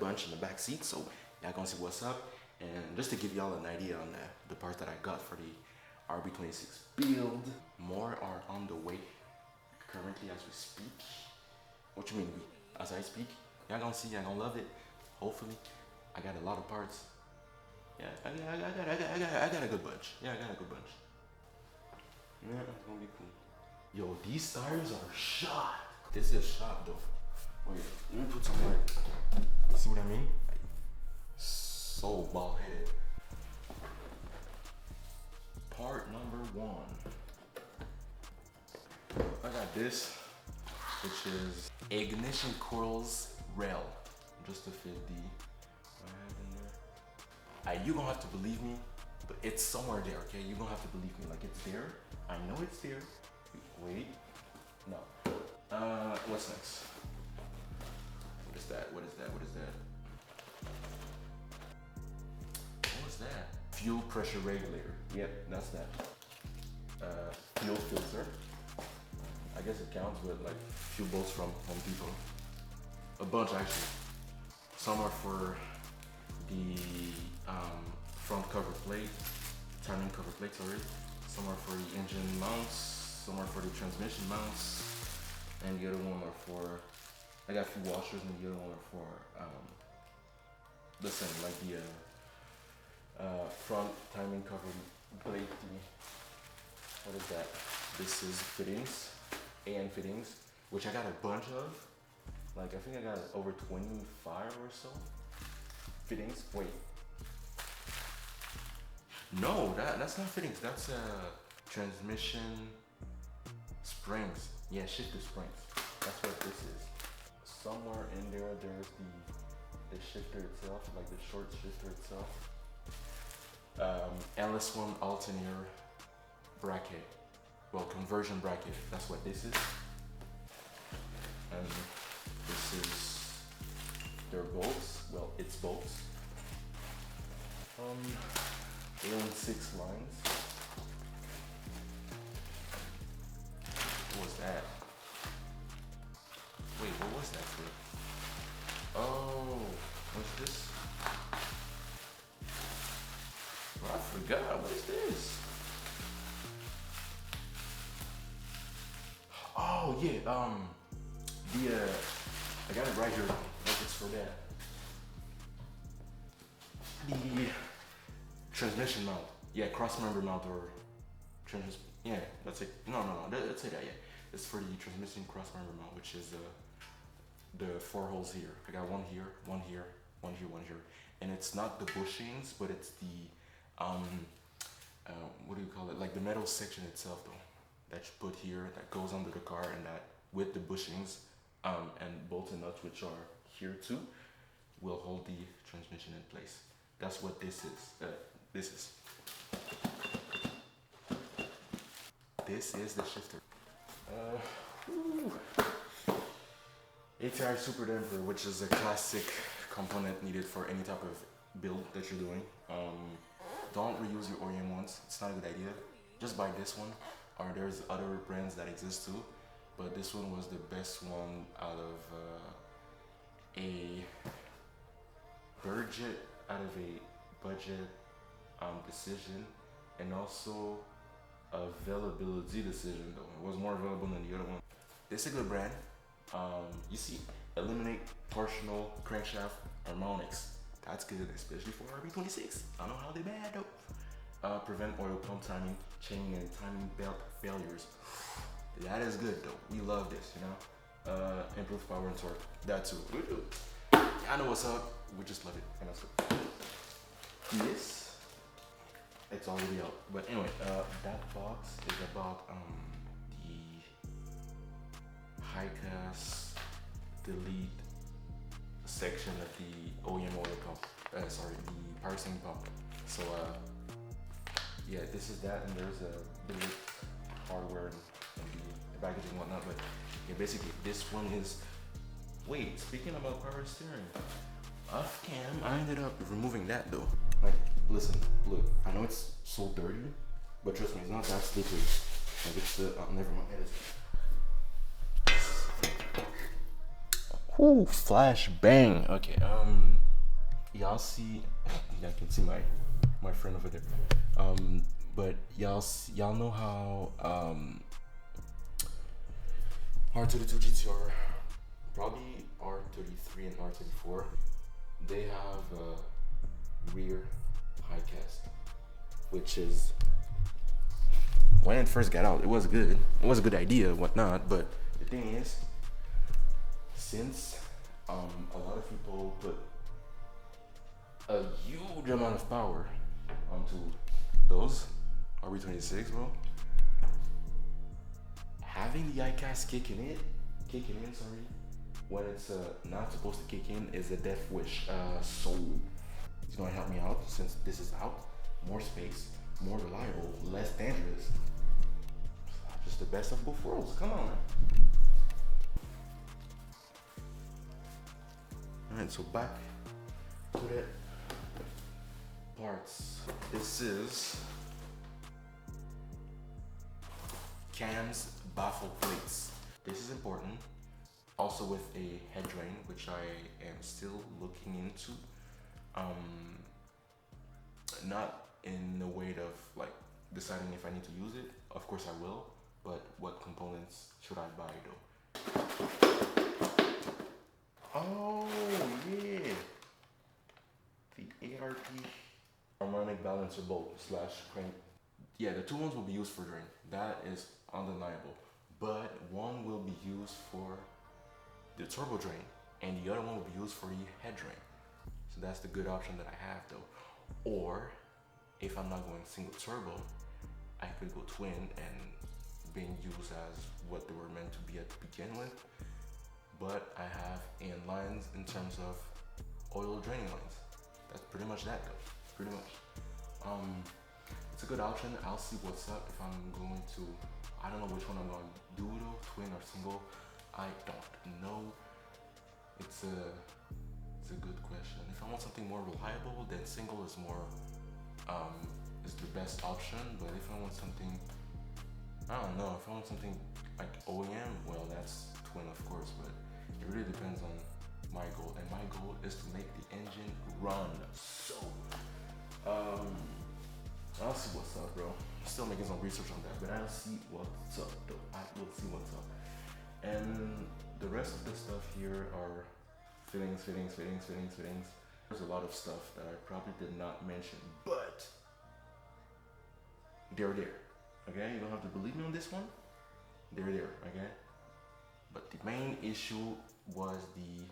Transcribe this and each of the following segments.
bunch in the back seat, so y'all gonna see what's up. And just to give y'all an idea on the parts that I got for the RB26 build, more are on the way currently as we speak. What you mean we? As I speak? Y'all gonna see, y'all gonna love it. Hopefully. I got a lot of parts. Yeah, I got a good bunch. Yeah, I got a good bunch. Yeah, it's gonna be cool. Yo, these tires are shot. This is shot though. Wait, let me put some light. See what I mean? Like, so bald headed. Part number 1. I got this, which is ignition coils rail, just to fit the. What I have in there. You gonna have to believe me, but it's somewhere there. Okay, you gonna have to believe me. Like it's there. I know it's there. Wait, no. What's next? What is that? What is that? What is that? What was that? Fuel pressure regulator. Yep, that's that. Fuel filter. I guess it counts with like few bolts from Home Depot. A bunch actually. Some are for the front cover plate, timing cover plate, sorry. Some are for the engine mounts, some are for the transmission mounts, and the other one are for, I got a few washers, and the other one are for the same, like the front timing cover plate thingy. What is that? This is fittings, AN fittings, which I got a bunch of. Like I think I got over 25 or so fittings. Wait. No, that's not fittings. That's transmission springs. Yeah, shifter springs. That's what this is. Somewhere in there, there's the shifter itself, like the short shifter itself. LS1 alternator bracket. Well, conversion bracket. That's what this is. And this is their bolts. Well, it's bolts. A6 lines. What was that? Wait, what was that for? Oh, what's this? I forgot. What is this? Oh yeah. I got it right here. What is for that? The transmission mount. Yeah, cross member mount or transmission. Yeah, that's it. No. Let's say that. Yeah, it's for the transmission cross member mount, which is the 4 holes here. I got one here, one here, one here, one here, and it's not the bushings, but it's the what do you call it? Like the metal section itself, though, that you put here, that goes under the car, and that with the bushings and bolts and nuts, which are here too, will hold the transmission in place. That's what this is. This is the shifter. ATI Super Damper, which is a classic component needed for any type of build that you're doing. Don't reuse your OEM ones. It's not a good idea. Just buy this one. Or there's other brands that exist too, but this one was the best one out of a budget decision, and also availability decision though. It was more available than the other one. This is a good brand. You see, eliminate torsional crankshaft harmonics. That's good, especially for RB26. I don't know how they bad though. Prevent oil pump timing, chaining, and timing belt failures. That is good though. We love this, you know. Improve power and torque. That too. We do. I know what's up. We just love it. And that's it. This, it's already out. But anyway, that box is about the high cast delete section of the OEM oil pump. Sorry, the power steering pump. So yeah, this is that, and there's a bit of hardware and the packaging and whatnot. But yeah, basically this one is. Wait, speaking about power steering, off cam, I ended up removing that though. Like, listen, look, I know it's so dirty, but trust me, it's not that slippery. Like it's never mind. Whoo, flash bang. Okay, y'all see, y'all can see my friend over there. But y'all know how R32 GTR, probably R33 and R34, they have a rear high cast, which is, when it first got out, it was good. It was a good idea, whatnot. But the thing is, since a lot of people put a huge amount of power onto those RB26, bro, having the ICAS kicking in, when it's not supposed to kick in is a death wish. So it's gonna help me out since this is out. More space, more reliable, less dangerous. Just the best of both worlds. Come on, man. All right, so back to that parts. This is cams, baffle plates. This is important. Also with a head drain, which I am still looking into. Not in the way of like deciding if I need to use it. Of course I will, but what components should I buy though? Oh yeah, the ARP harmonic balancer bolt / crank. Yeah, the two ones will be used for drain. That is undeniable. But one will be used for the turbo drain, and the other one will be used for the head drain. So that's the good option that I have though. Or if I'm not going single turbo, I could go twin and being used as what they were meant to be at the begin with. But I have in lines in terms of oil draining lines. That's pretty much that though, pretty much. It's a good option. I'll see what's up if I'm going to, I don't know which one I'm going to do though, twin or single. I don't know. It's a good question. If I want something more reliable, then single is more, is the best option. But if I want something, I don't know, if I want something like OEM, well, that's twin of course, but it really depends on my goal. And my goal is to make the engine run. So, I'll see what's up, bro. Still making some research on that, but I'll see what's up though. I will see what's up. And the rest of the stuff here are fittings. There's a lot of stuff that I probably did not mention, but they're there. Okay, you don't have to believe me on this one. They're there, okay? But the main issue was the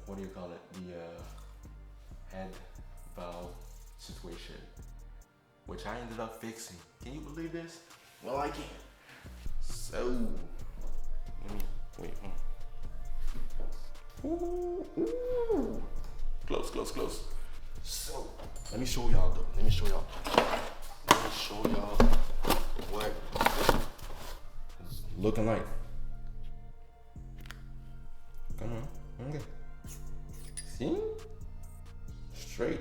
what do you call it? The head valve situation, which I ended up fixing. Can you believe this? Well, I can. So, let me wait. Ooh. Close. So, let me show y'all though. Let me show y'all what it's looking like. Come on. Okay. See? Straight.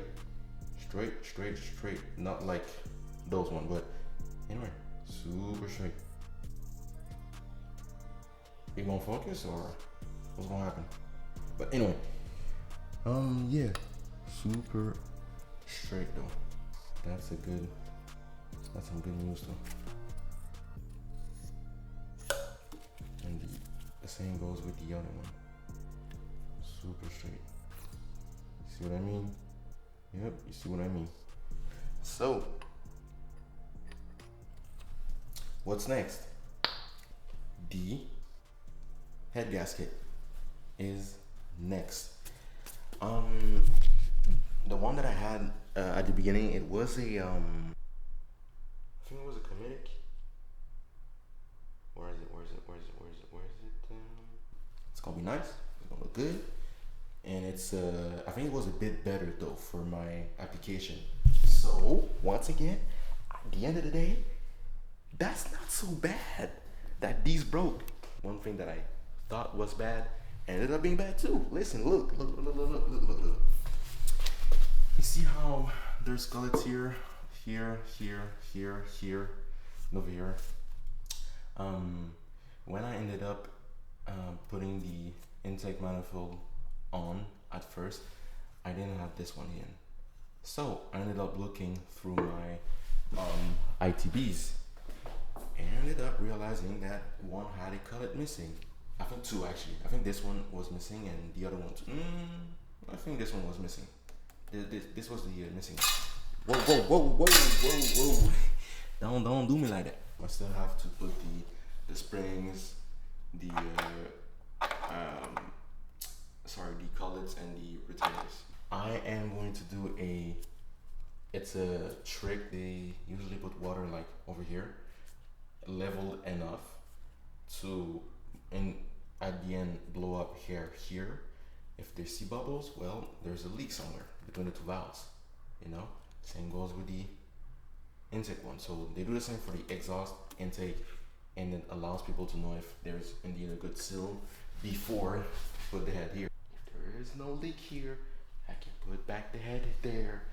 Not like those one, but anyway, super straight. You gonna focus or what's gonna happen? But anyway, yeah, super straight though. That's some good news though. And the same goes with the other one. Super straight. See what I mean? Yep, you see what I mean. So, what's next? The head gasket is next. The one that I had at the beginning, it was a I think it was a Comedic. Where is it? It's gonna be nice. It's gonna look good. And it's I think it was a bit better though for my application. So once again, at the end of the day, that's not so bad that these broke. One thing that I thought was bad ended up being bad too. Listen, look. You see how there's gullets here, and over here. When I ended up putting the intake manifold on at first, I didn't have this one in. So I ended up looking through my ITBs and ended up realizing that one had a collet missing. I think two actually. I think this one was missing and the other one too. I think this one was missing. This was the missing. Whoa. Don't do me like that. I still have to put the springs, the collets and the retainers. I am going to do it's a trick. They usually put water like over here, level enough to, and at the end blow up here. If they see bubbles, well, there's a leak somewhere between the two valves, you know? Same goes with the intake one. So they do the same for the exhaust intake, and it allows people to know if there's indeed a good seal before put the head here. If there is no leak here, I can put back the head there,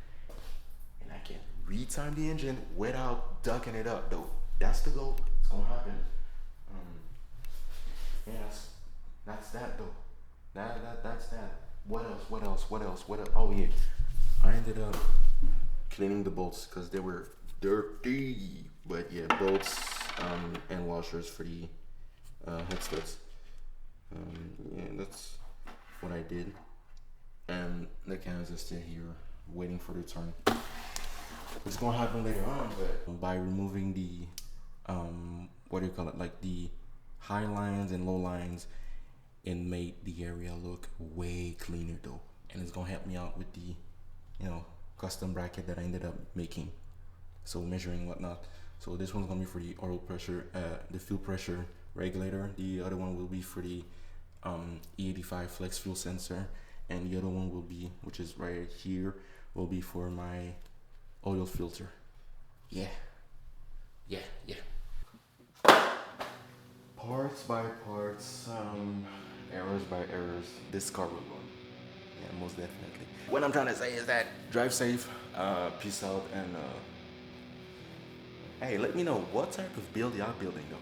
and I can retime the engine without ducking it up though. That's the goal. It's gonna happen. Yeah, that's that though. That's that. What else? Oh yeah, I ended up cleaning the bolts because they were dirty. But yeah, bolts and washers for the head studs. Yeah, that's what I did. And the cans are still here waiting for the turn. It's gonna happen later on, but by removing the what do you call it, like the high lines and low lines, it made the area look way cleaner though, and it's gonna help me out with the custom bracket that I ended up making, so measuring whatnot. So this one's gonna be for the oil pressure, the fuel pressure regulator. The other one will be for the E85 flex fuel sensor, and the other one will be, which is right here, will be for my oil filter. Yeah. Parts by parts, errors by errors. This car will run. Yeah, most definitely. What I'm trying to say is that drive safe, peace out, and hey, let me know what type of build y'all building though.